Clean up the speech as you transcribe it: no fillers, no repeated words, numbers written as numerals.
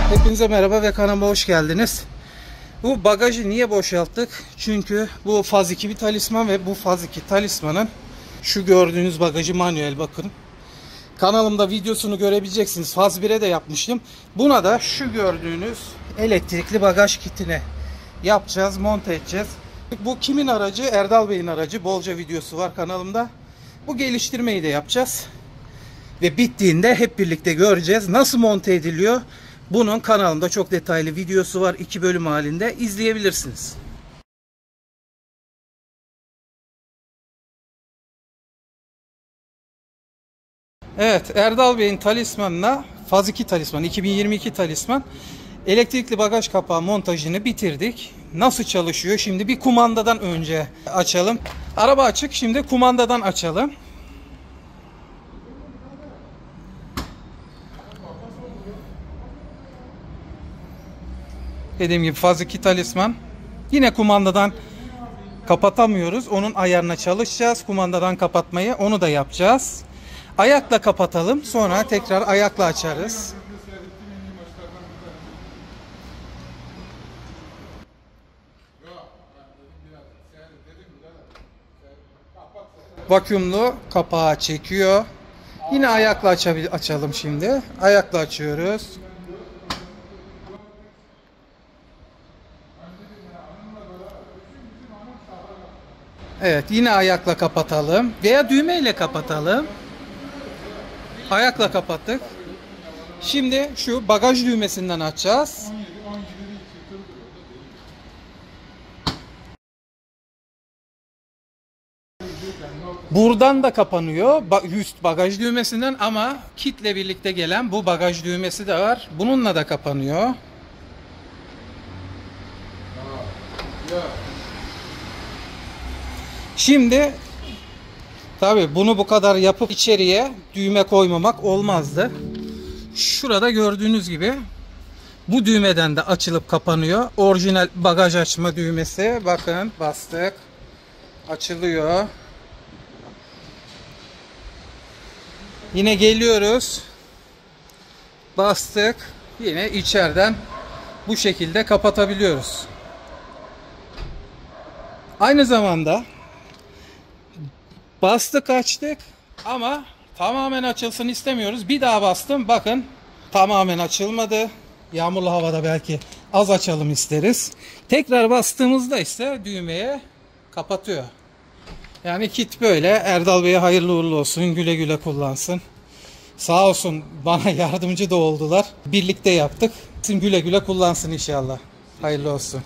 Hepinize merhaba ve kanalıma hoş geldiniz. Bu bagajı niye boşalttık? Çünkü bu faz 2 bir talisman ve bu faz 2 talismanın şu gördüğünüz bagajı manuel, bakın. Kanalımda videosunu görebileceksiniz. Faz 1'e de yapmıştım. Buna da şu gördüğünüz elektrikli bagaj kitine yapacağız, monte edeceğiz. Bu kimin aracı? Erdal Bey'in aracı. Bolca videosu var kanalımda. Bu geliştirmeyi de yapacağız. Ve bittiğinde hep birlikte göreceğiz. Nasıl monte ediliyor? Bunun kanalımda çok detaylı videosu var. 2 bölüm halinde izleyebilirsiniz. Evet, Erdal Bey'in talismanına faz 2 talisman, 2022 talisman elektrikli bagaj kapağı montajını bitirdik. Nasıl çalışıyor? Şimdi bir kumandadan önce açalım. Araba açık. Şimdi kumandadan açalım. Dediğim gibi faz 2 talisman. Yine kumandadan kapatamıyoruz. Onun ayarına çalışacağız. Kumandadan kapatmayı, onu da yapacağız. Ayakla kapatalım. Sonra tekrar ayakla açarız. Vakumlu kapağı çekiyor. Yine ayakla açalım şimdi. Ayakla açıyoruz. Evet, yine ayakla kapatalım veya düğmeyle kapatalım. Ayakla kapattık. Şimdi şu bagaj düğmesinden açacağız. Buradan da kapanıyor. Üst bagaj düğmesinden, ama kitle birlikte gelen bu bagaj düğmesi de var. Bununla da kapanıyor. Şimdi tabii bunu bu kadar yapıp içeriye düğme koymamak olmazdı. Şurada gördüğünüz gibi bu düğmeden de açılıp kapanıyor. Orijinal bagaj açma düğmesi. Bakın, bastık. Açılıyor. Yine geliyoruz. Bastık. Yine içeriden bu şekilde kapatabiliyoruz. Aynı zamanda bastık, açtık ama tamamen açılsın istemiyoruz. Bir daha bastım. Bakın, tamamen açılmadı. Yağmurlu havada belki az açalım isteriz. Tekrar bastığımızda ise düğmeye kapatıyor. Yani kit böyle. Erdal Bey'e hayırlı uğurlu olsun. Güle güle kullansın. Sağ olsun, bana yardımcı da oldular. Birlikte yaptık. Güle güle kullansın inşallah. Hayırlı olsun.